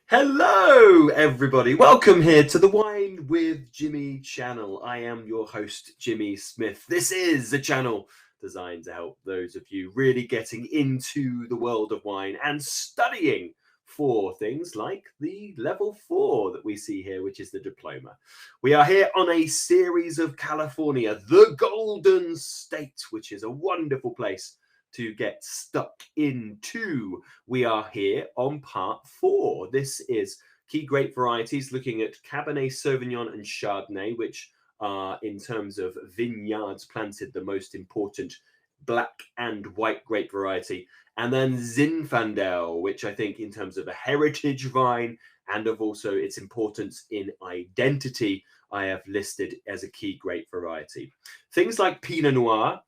Hello, everybody. Welcome here to the Wine with Jimmy channel. I am your host, Jimmy Smith. This is a channel designed to help those of you really getting into the world of wine and studying for things like the level 4 that we see here, which is the Diploma. We are here on a series of California, the Golden State, which is a wonderful place to get stuck into. We are here on part 4. This is key grape varieties, looking at Cabernet Sauvignon and Chardonnay, which are, in terms of vineyards planted, the most important black and white grape variety. And then Zinfandel, which I think in terms of a heritage vine and of also its importance in identity, I have listed as a key grape variety. Things like Pinot Noir,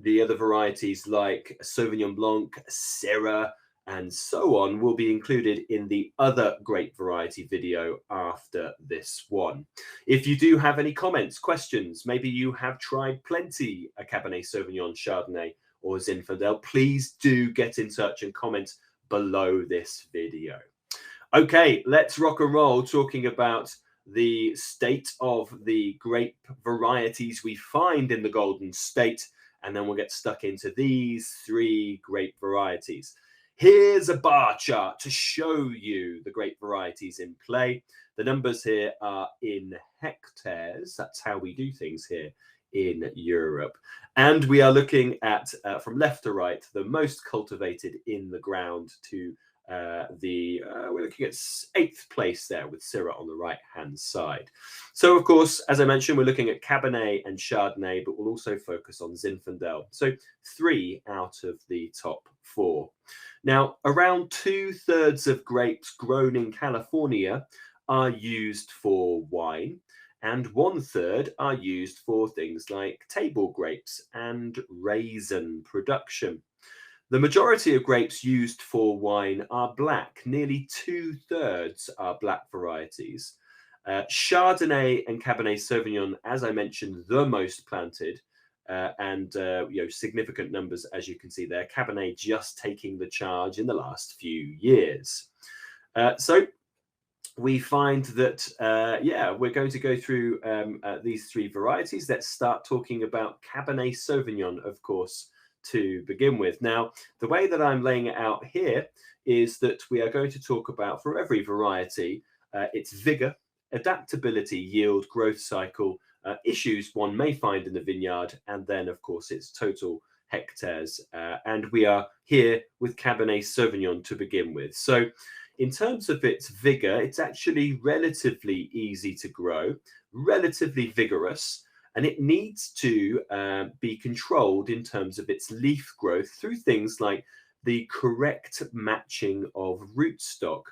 the other varieties like Sauvignon Blanc, Syrah, and so on will be included in the other grape variety video after this one. If you do have any comments, questions, maybe you have tried plenty a Cabernet Sauvignon, Chardonnay, or Zinfandel, please do get in touch and comment below this video. Okay, let's rock and roll talking about the state of the grape varieties we find in the Golden State, and then we'll get stuck into these 3 grape varieties. Here's a bar chart to show you the grape varieties in play. The numbers here are in hectares. That's how we do things here in Europe. And we are looking at, from left to right, the most cultivated in the ground to we're looking at 8th place there with Syrah on the right hand side. So of course, as I mentioned, we're looking at Cabernet and Chardonnay, but we'll also focus on Zinfandel. So 3 out of the top 4. Now, around 2/3 of grapes grown in California are used for wine, and 1/3 are used for things like table grapes and raisin production. The majority of grapes used for wine are black. Nearly 2/3 are black varieties. Chardonnay and Cabernet Sauvignon, as I mentioned, the most planted, and significant numbers, as you can see there. Cabernet just taking the charge in the last few years. So we find that, we're going to go through these 3 varieties. Let's start talking about Cabernet Sauvignon, of course, to begin with. Now, the way that I'm laying it out here is that we are going to talk about, for every variety, its vigor, adaptability, yield, growth cycle, issues one may find in the vineyard, and then, of course, its total hectares. And we are here with Cabernet Sauvignon to begin with. So in terms of its vigor, it's actually relatively easy to grow, relatively vigorous, and it needs to be controlled in terms of its leaf growth through things like the correct matching of rootstock,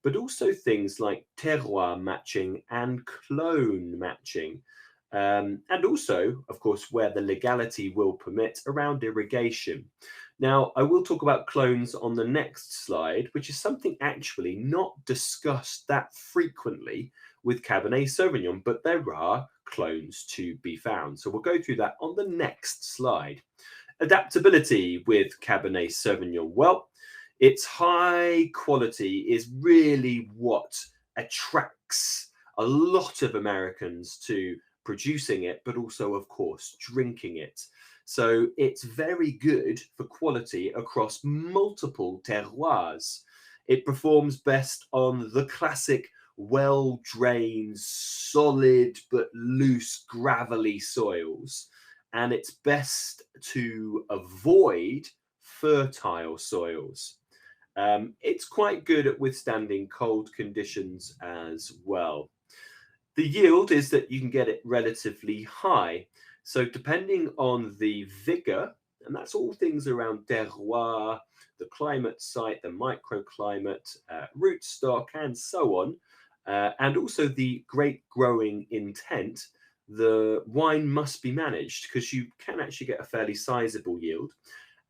but also things like terroir matching and clone matching. And also, of course, where the legality will permit, around irrigation. Now, I will talk about clones on the next slide, which is something actually not discussed that frequently with Cabernet Sauvignon, but there are clones to be found. So we'll go through that on the next slide. Adaptability with Cabernet Sauvignon. Well, its high quality is really what attracts a lot of Americans to producing it, but also, of course, drinking it. So it's very good for quality across multiple terroirs. It performs best on the classic well-drained, solid but loose, gravelly soils. And it's best to avoid fertile soils. It's quite good at withstanding cold conditions as well. The yield is that you can get it relatively high. So depending on the vigor, and that's all things around terroir, the climate site, the microclimate, rootstock, and so on, and also the grape growing intent, the wine must be managed because you can actually get a fairly sizable yield.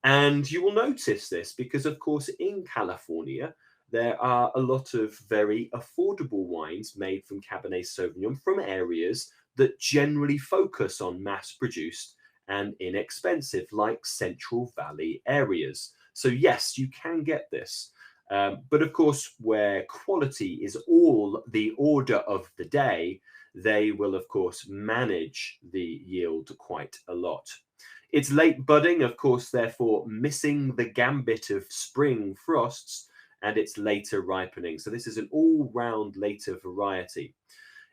And you will notice this because, of course, in California, there are a lot of very affordable wines made from Cabernet Sauvignon from areas that generally focus on mass-produced and inexpensive, like Central Valley areas. So yes, you can get this. But of course, where quality is all the order of the day, they will, of course, manage the yield quite a lot. It's late budding, of course, therefore missing the gambit of spring frosts, and it's later ripening. So this is an all-round later variety.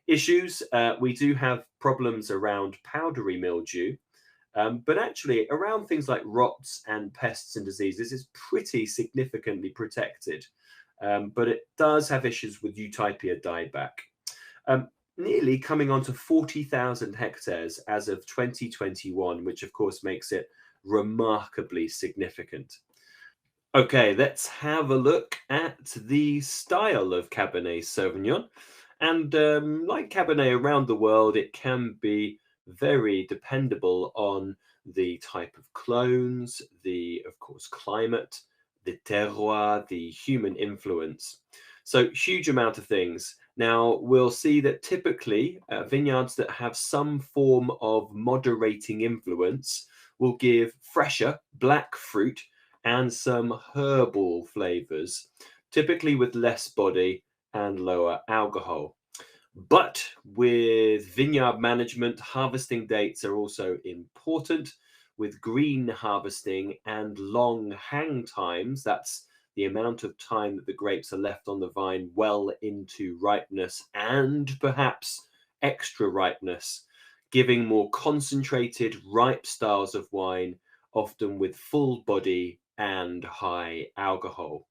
Issues, we do have problems around powdery mildew, but actually around things like rots and pests and diseases, it's pretty significantly protected. But it does have issues with Eutypia dieback. Nearly coming on to 40,000 hectares as of 2021, which of course makes it remarkably significant. Okay, let's have a look at the style of Cabernet Sauvignon. And like Cabernet around the world, it can be very dependable on the type of clones, the, of course, climate, the terroir, the human influence. So huge amount of things. Now, we'll see that typically vineyards that have some form of moderating influence will give fresher black fruit and some herbal flavors, typically with less body and lower alcohol. But with vineyard management, harvesting dates are also important. With green harvesting and long hang times, that's the amount of time that the grapes are left on the vine well into ripeness and perhaps extra ripeness, giving more concentrated, ripe styles of wine, often with full body and high alcohol.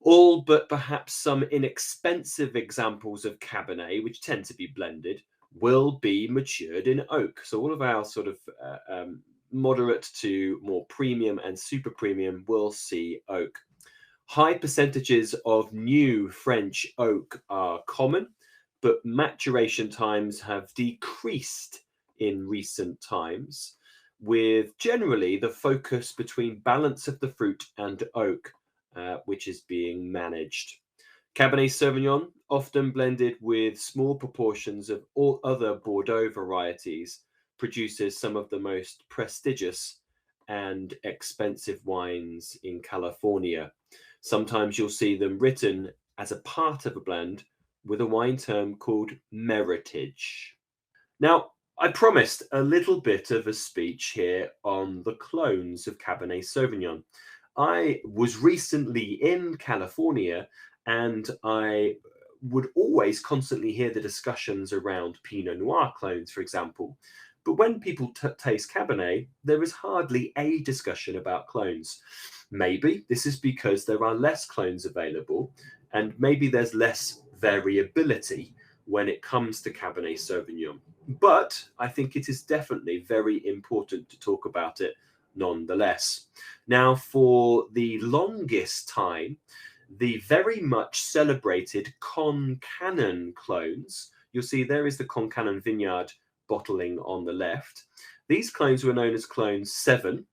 All but perhaps some inexpensive examples of Cabernet, which tend to be blended, will be matured in oak. So all of our sort of moderate to more premium and super premium will see oak. High percentages of new French oak are common, but maturation times have decreased in recent times, with generally the focus between balance of the fruit and oak, which is being managed. Cabernet Sauvignon, often blended with small proportions of all other Bordeaux varieties, produces some of the most prestigious and expensive wines in California. Sometimes you'll see them written as a part of a blend with a wine term called meritage. Now, I promised a little bit of a speech here on the clones of Cabernet Sauvignon. I was recently in California and I would always constantly hear the discussions around Pinot Noir clones, for example. But when people taste Cabernet, there is hardly a discussion about clones. Maybe this is because there are less clones available, and maybe there's less variability when it comes to Cabernet Sauvignon. But I think it is definitely very important to talk about it nonetheless. Now, for the longest time, the very much celebrated Concannon clones, you'll see there is the Concannon vineyard bottling on the left. These clones were known as clones 7,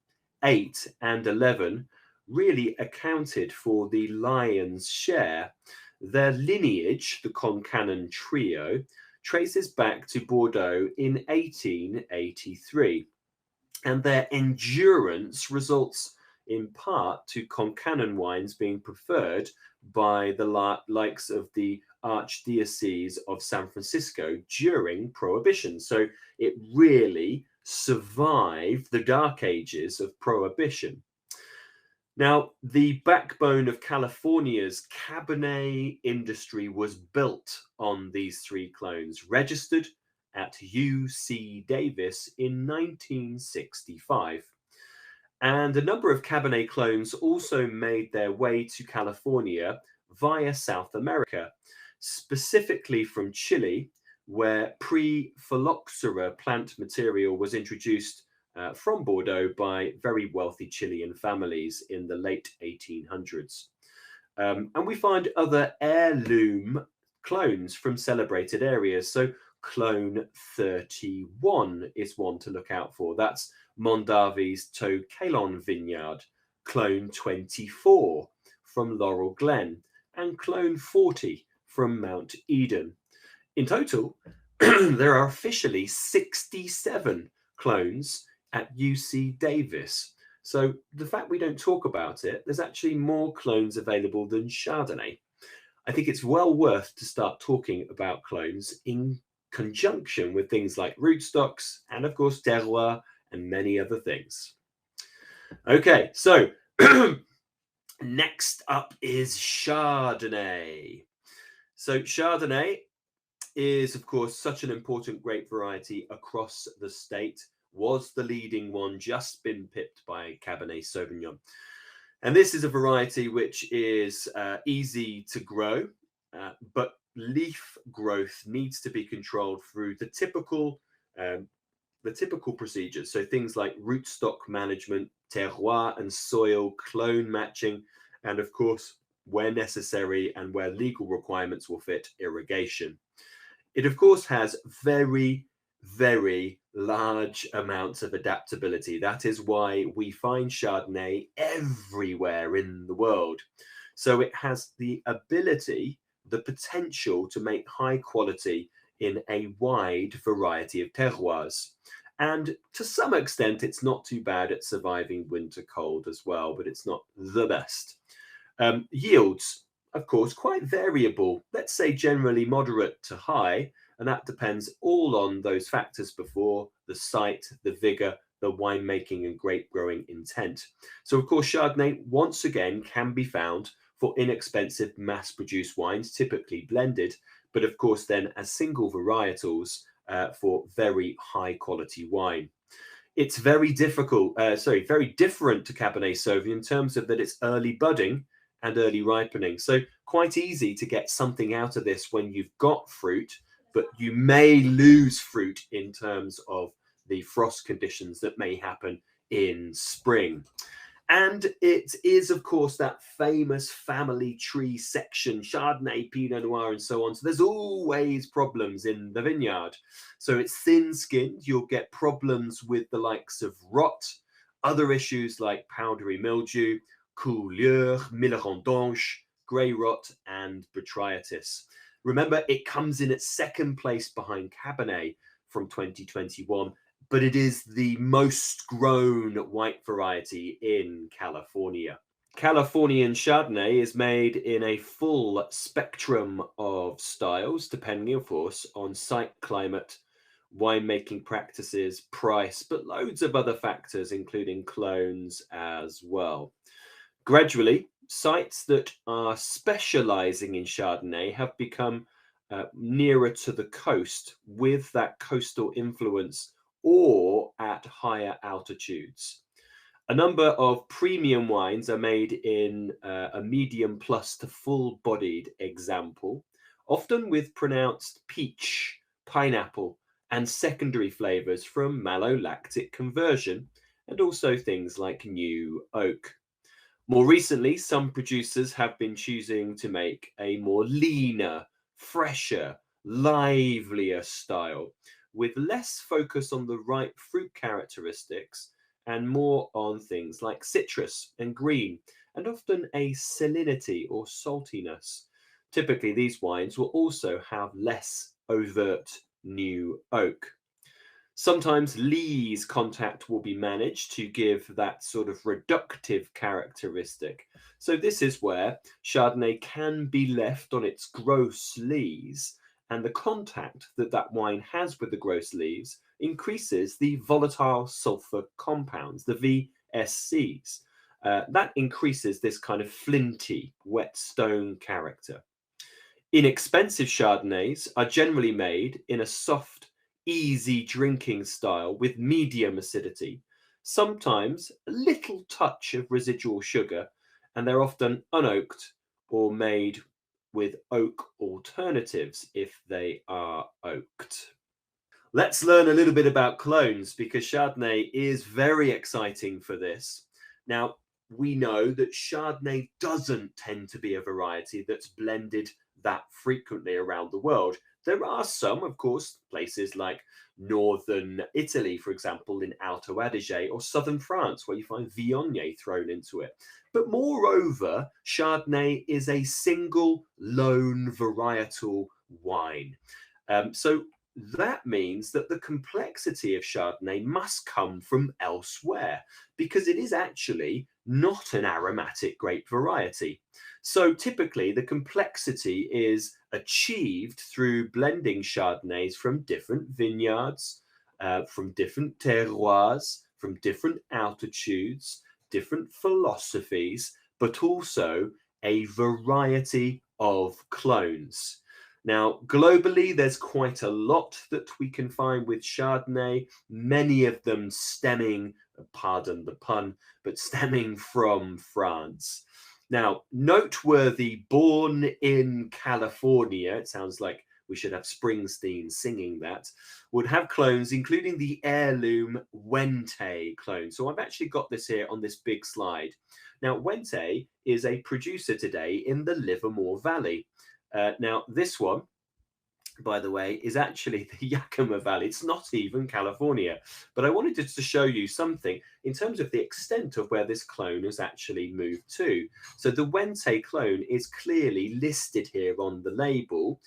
8, and 11, really accounted for the lion's share. Their lineage, the Concannon trio, traces back to Bordeaux in 1883, and their endurance results in part to Concannon wines being preferred by the likes of the Archdiocese of San Francisco during Prohibition. So it really survived the dark ages of Prohibition. Now, the backbone of California's Cabernet industry was built on these three clones, registered at UC Davis in 1965. And a number of Cabernet clones also made their way to California via South America, specifically from Chile, where pre-phylloxera plant material was introduced from Bordeaux by very wealthy Chilean families in the late 1800s. And we find other heirloom clones from celebrated areas. So clone 31 is one to look out for. That's Mondavi's Toquelon vineyard. Clone 24 from Laurel Glen, and clone 40 from Mount Eden. In total, there are officially 67 clones at UC Davis. So the fact we don't talk about it, there's actually more clones available than Chardonnay. I think it's well worth to start talking about clones in conjunction with things like rootstocks and, of course, terroir and many other things. Okay, so next up is Chardonnay. So Chardonnay is, of course, such an important grape variety across the state, was the leading one, just been pipped by Cabernet Sauvignon. And this is a variety which is easy to grow, but leaf growth needs to be controlled through um, the typical procedures. So things like rootstock management, terroir and soil clone matching, and of course, where necessary and where legal requirements will fit, irrigation. It, of course, has very, very large amounts of adaptability. That is why we find Chardonnay everywhere in the world. So it has the ability, the potential to make high quality in a wide variety of terroirs. And to some extent, it's not too bad at surviving winter cold as well, but it's not the best. Yields, of course, quite variable, let's say generally moderate to high, and that depends all on those factors before: the site, the vigor, the winemaking and grape growing intent. So, of course, Chardonnay once again can be found for inexpensive mass-produced wines, typically blended, but of course then as single varietals for very high-quality wine. It's very very different to Cabernet Sauvignon in terms of that it's early budding and early ripening. So quite easy to get something out of this when you've got fruit, but you may lose fruit in terms of the frost conditions that may happen in spring. And it is, of course, that famous family tree section, Chardonnay, Pinot Noir, and so on. So there's always problems in the vineyard. So it's thin-skinned. You'll get problems with the likes of rot, other issues like powdery mildew, coulure, millerondanche, grey rot, and botrytis. Remember, it comes in at second place behind Cabernet from 2021, but it is the most grown white variety in California. Californian Chardonnay is made in a full spectrum of styles, depending, of course, on site, climate, winemaking practices, price, but loads of other factors, including clones as well. Gradually, sites that are specializing in Chardonnay have become nearer to the coast with that coastal influence or at higher altitudes. A number of premium wines are made in a medium plus to full-bodied example, often with pronounced peach, pineapple, and secondary flavors from malolactic conversion, and also things like new oak. More recently, some producers have been choosing to make a more leaner, fresher, livelier style with less focus on the ripe fruit characteristics and more on things like citrus and green, and often a salinity or saltiness. Typically, these wines will also have less overt new oak. Sometimes lees contact will be managed to give that sort of reductive characteristic. So this is where Chardonnay can be left on its gross lees, and the contact that that wine has with the gross leaves increases the volatile sulfur compounds, the VSCs. That increases this kind of flinty, wet stone character. Inexpensive Chardonnays are generally made in a soft, easy drinking style with medium acidity, sometimes a little touch of residual sugar, and they're often unoaked or made with oak alternatives if they are oaked. Let's learn a little bit about clones because Chardonnay is very exciting for this. Now, we know that Chardonnay doesn't tend to be a variety that's blended that frequently around the world. There are some, of course, places like northern Italy, for example, in Alto Adige, or southern France, where you find Viognier thrown into it. But moreover, Chardonnay is a single lone varietal wine. So that means that the complexity of Chardonnay must come from elsewhere because it is actually not an aromatic grape variety. So typically the complexity is achieved through blending Chardonnays from different vineyards, from different terroirs, from different altitudes, different philosophies, but also a variety of clones. Now, globally, there's quite a lot that we can find with Chardonnay, many of them stemming, pardon the pun, but stemming from France. Now, noteworthy, born in California, it sounds like we should have Springsteen singing that, would have clones, including the heirloom Wente clone. So I've actually got this here on this big slide. Now, Wente is a producer today in the Livermore Valley. Now, this one, by the way, is actually the Yakima Valley. It's not even California. But I wanted just to show you something in terms of the extent of where this clone has actually moved to. So the Wente clone is clearly listed here on the label.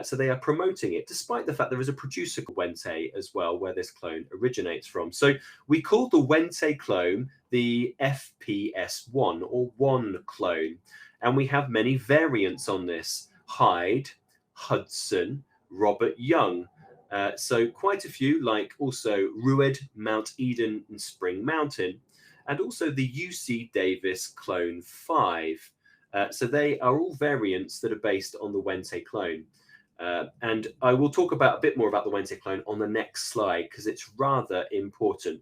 So they are promoting it, despite the fact there is a producer called Wente as well, where this clone originates from. So we call the Wente clone the FPS1 or 1 clone. And we have many variants on this: Hyde, Hudson, Robert Young. So quite a few, like also Rued, Mount Eden, and Spring Mountain, and also the UC Davis Clone 5. So they are all variants that are based on the Wente clone. And I will talk about a bit more about the Wente clone on the next slide because it's rather important.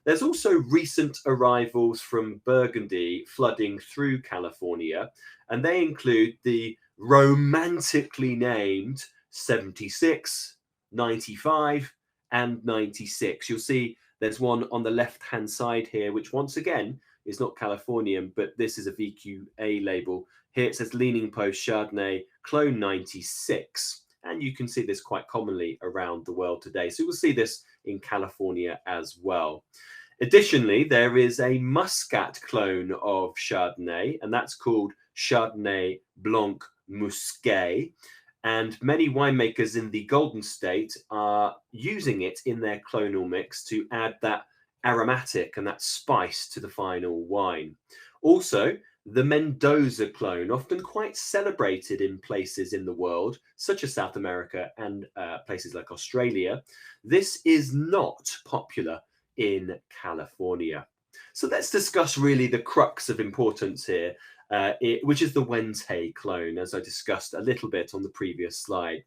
There's also recent arrivals from Burgundy flooding through California, and they include the romantically named 76, 95, and 96. You'll see there's one on the left-hand side here, which once again is not Californian, but this is a VQA label. Here it says Leaning Post Chardonnay Clone 96. And you can see this quite commonly around the world today. So we'll see this in California as well. Additionally, there is a Muscat clone of Chardonnay, and that's called Chardonnay Blanc Musqué. And many winemakers in the Golden State are using it in their clonal mix to add that aromatic and that spice to the final wine. Also, the Mendoza clone, often quite celebrated in places in the world, such as South America and places like Australia. This is not popular in California. So let's discuss really the crux of importance here, which is the Wente clone, as I discussed a little bit on the previous slide.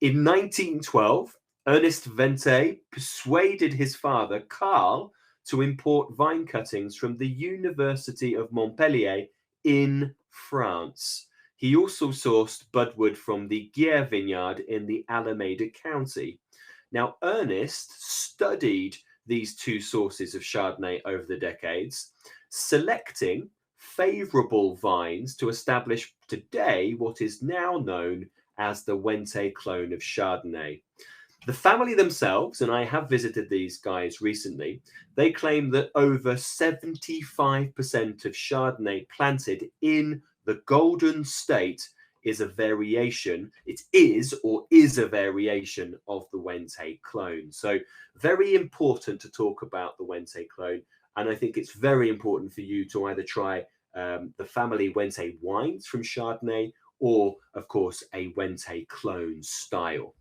In 1912, Ernest Wente persuaded his father, Carl, to import vine cuttings from the University of Montpellier in France. He also sourced budwood from the Guiers vineyard in the Alameda County. Now, Ernest studied these two sources of Chardonnay over the decades, selecting favorable vines to establish today what is now known as the Wente clone of Chardonnay. The family themselves, and I have visited these guys recently, they claim that over 75% of Chardonnay planted in the Golden State is a variation. It is or is a variation of the Wente clone. So very important to talk about the Wente clone. And I think it's very important for you to either try the family Wente wines from Chardonnay or, of course, a Wente clone style.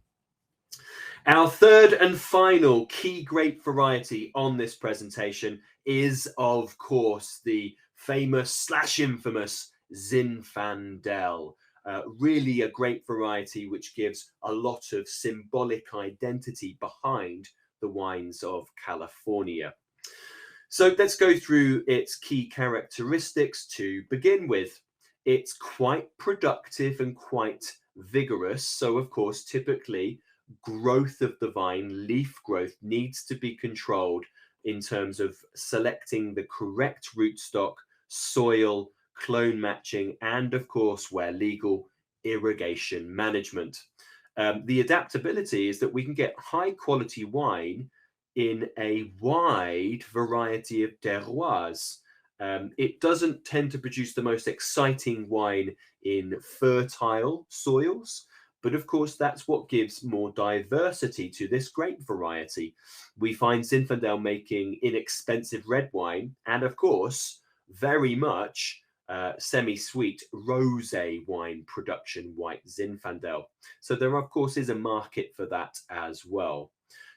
Our third and final key grape variety on this presentation is, of course, the famous / infamous Zinfandel. Really a grape variety which gives a lot of symbolic identity behind the wines of California. So let's go through its key characteristics to begin with. It's quite productive and quite vigorous. So, of course, typically growth of the vine, leaf growth, needs to be controlled in terms of selecting the correct rootstock, soil, clone matching, and of course, where legal, irrigation management. The adaptability is that we can get high quality wine in a wide variety of terroirs. It doesn't tend to produce the most exciting wine in fertile soils, But of course, that's what gives more diversity to this grape variety. We find Zinfandel making inexpensive red wine, and of course, very much semi-sweet rosé wine production, white Zinfandel. So there, of course, is a market for that as well.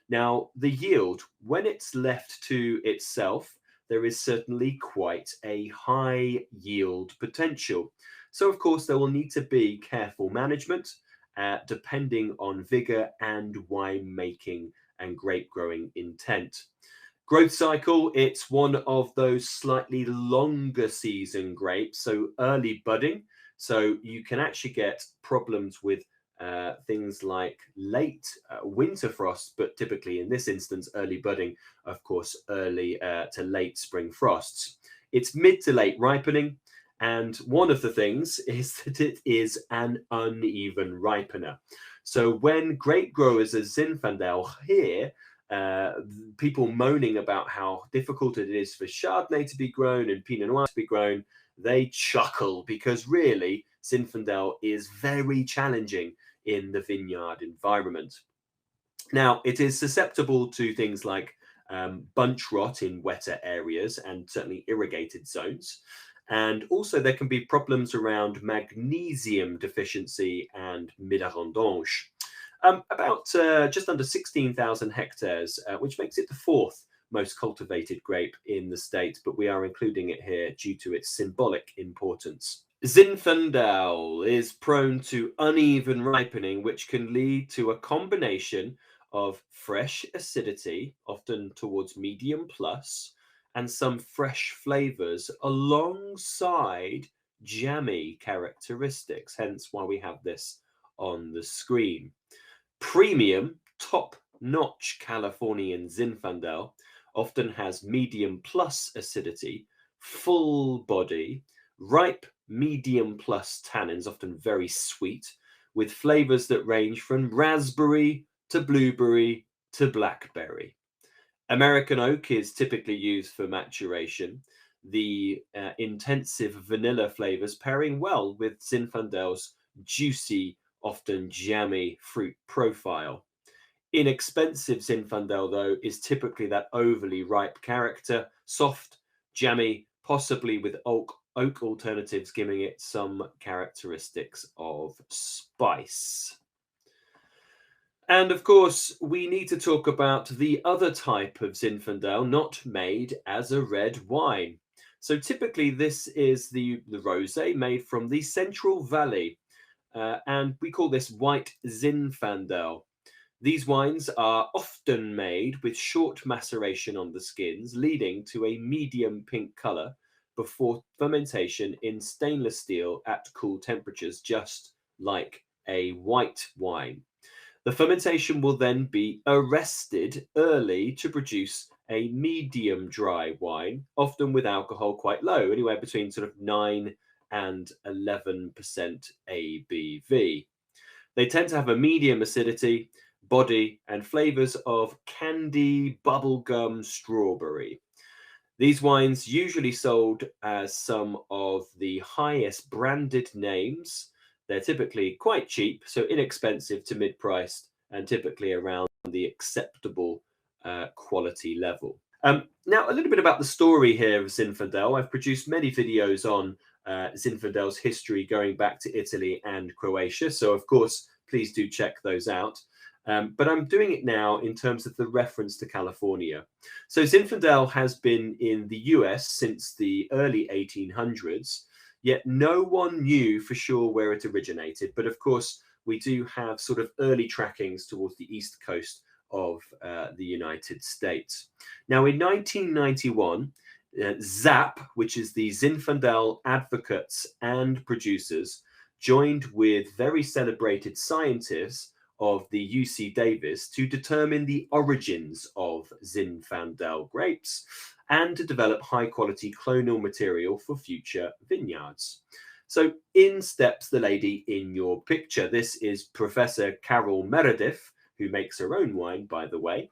Now, the yield, when it's left to itself, there is certainly quite a high yield potential. So, of course, there will need to be careful management depending on vigor and winemaking and grape growing intent. Growth cycle, it's one of those slightly longer season grapes, so early budding. So you can actually get problems with things like late winter frost, but typically in this instance, early budding, of course, early to late spring frosts. It's mid to late ripening. And one of the things is that it is an uneven ripener. So when grape growers as Zinfandel here, people moaning about how difficult it is for Chardonnay to be grown and Pinot Noir to be grown, they chuckle because really Zinfandel is very challenging in the vineyard environment. Now, it is susceptible to things like bunch rot in wetter areas and certainly irrigated zones. And also there can be problems around magnesium deficiency and midarendage. About just under 16,000 hectares, which makes it the fourth most cultivated grape in the state, but we are including it here due to its symbolic importance. Zinfandel is prone to uneven ripening, which can lead to a combination of fresh acidity, often towards medium plus, and some fresh flavors alongside jammy characteristics, hence why we have this on the screen. Premium, top-notch Californian Zinfandel often has medium plus acidity, full body, ripe medium plus tannins, often very sweet, with flavors that range from raspberry to blueberry to blackberry. American oak is typically used for maturation. The intensive vanilla flavors pairing well with Zinfandel's juicy, often jammy fruit profile. Inexpensive Zinfandel, though, is typically that overly ripe character, soft, jammy, possibly with oak alternatives, giving it some characteristics of spice. And of course, we need to talk about the other type of Zinfandel not made as a red wine. So typically this is the rosé made from the Central Valley, and we call this white Zinfandel. These wines are often made with short maceration on the skins, leading to a medium pink color before fermentation in stainless steel at cool temperatures, just like a white wine. The fermentation will then be arrested early to produce a medium dry wine, often with alcohol quite low, anywhere between sort of 9 and 11% ABV. They tend to have a medium acidity, body, and flavors of candy, bubblegum, strawberry. These wines usually sold as some of the highest branded names. They're typically quite cheap, so inexpensive to mid-priced, and typically around the acceptable quality level. Now, a little bit about the story here of Zinfandel. I've produced many videos on Zinfandel's history going back to Italy and Croatia, so of course, please do check those out. But I'm doing it now in terms of the reference to California. So Zinfandel has been in the US since the early 1800s, yet no one knew for sure where it originated. But of course, we do have sort of early trackings towards the east coast of the United States. Now, in 1991, ZAP, which is the Zinfandel Advocates and Producers, joined with very celebrated scientists of the UC Davis to determine the origins of Zinfandel grapes and to develop high quality clonal material for future vineyards. So in steps the lady in your picture. This is Professor Carol Meredith, who makes her own wine, by the way.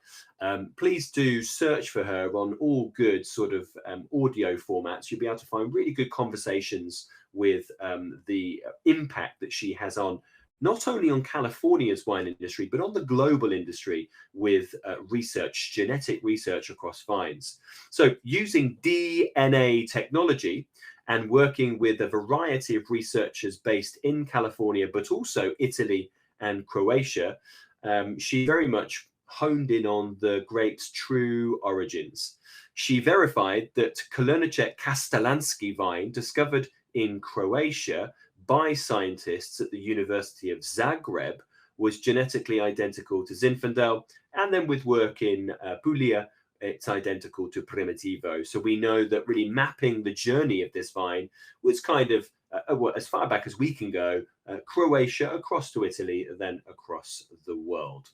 Please do search for her on all good sort of audio formats. You'll be able to find really good conversations with the impact that she has on not only on California's wine industry, but on the global industry with research, genetic research across vines. So using DNA technology and working with a variety of researchers based in California, but also Italy and Croatia, she very much honed in on the grape's true origins. She verified that Kolernicek Kastelanski vine, discovered in Croatia by scientists at the University of Zagreb, was genetically identical to Zinfandel, and then with work in Puglia, it's identical to Primitivo. So we know that really mapping the journey of this vine was kind of, as far back as we can go, Croatia across to Italy, and then across the world.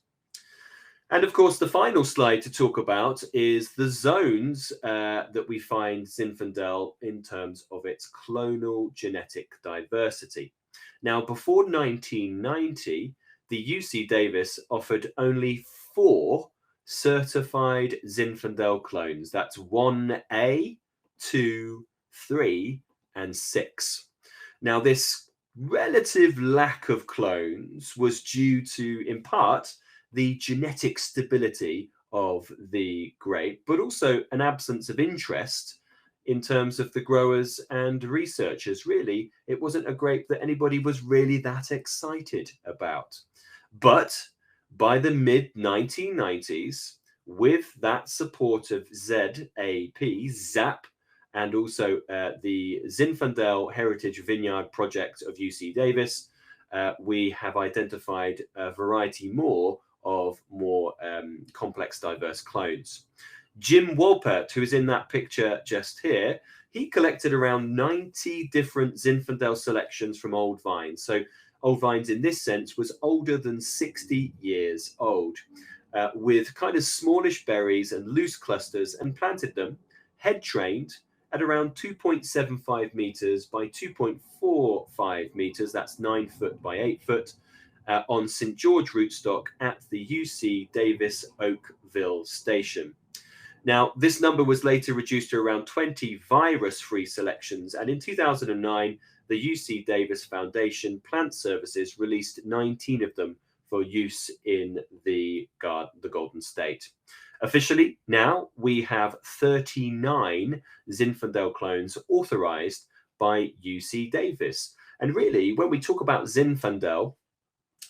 And of course, the final slide to talk about is the zones that we find Zinfandel in terms of its clonal genetic diversity. Now, before 1990, the UC Davis offered only 4 certified Zinfandel clones. That's 1A, 2, 3, and 6. Now, this relative lack of clones was due to, in part, the genetic stability of the grape, but also an absence of interest in terms of the growers and researchers. Really, it wasn't a grape that anybody was really that excited about. But by the mid-1990s, with that support of ZAP, and also the Zinfandel Heritage Vineyard Project of UC Davis, we have identified a variety more of more complex, diverse clones. Jim Wolpert, who is in that picture just here, he collected around 90 different Zinfandel selections from old vines. So old vines in this sense was older than 60 years old, with kind of smallish berries and loose clusters, and planted them head trained at around 2.75 meters by 2.45 meters, that's 9 foot by 8 foot, on St. George rootstock at the UC Davis Oakville station. Now, this number was later reduced to around 20 virus-free selections, and in 2009, the UC Davis Foundation Plant Services released 19 of them for use in the Golden State. Officially, now we have 39 Zinfandel clones authorized by UC Davis. And really, when we talk about Zinfandel,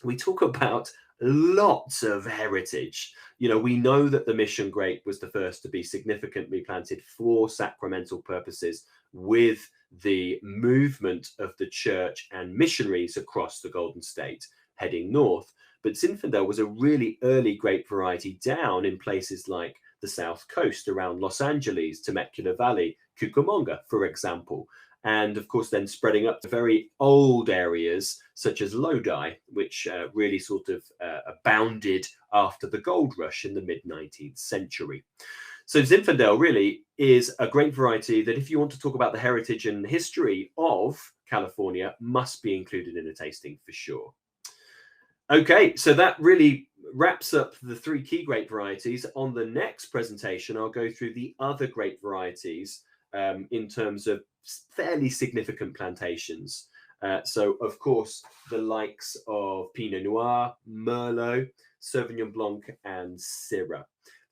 we talk about lots of heritage. You know, we know that the mission grape was the first to be significantly planted for sacramental purposes, with the movement of the church and missionaries across the Golden State heading north. But Zinfandel was a really early grape variety down in places like the South Coast around Los Angeles, Temecula Valley, Cucamonga, for example. And of course, then spreading up to very old areas such as Lodi, which really sort of abounded after the gold rush in the mid-19th century. So Zinfandel really is a great variety that, if you want to talk about the heritage and history of California, must be included in a tasting for sure. Okay, so that really wraps up the 3 key grape varieties. On the next presentation, I'll go through the other grape varieties in terms of fairly significant plantations. So, of course, the likes of Pinot Noir, Merlot, Sauvignon Blanc, and Syrah.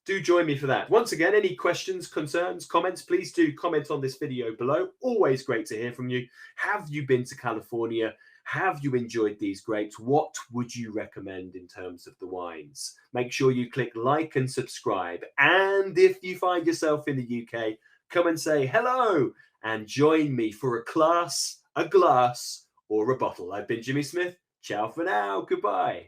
Do join me for that. Once again, any questions, concerns, comments, please do comment on this video below. Always great to hear from you. Have you been to California? Have you enjoyed these grapes? What would you recommend in terms of the wines? Make sure you click like and subscribe. And if you find yourself in the UK, come and say hello and join me for a class, a glass, or a bottle. I've been Jimmy Smith. Ciao for now. Goodbye.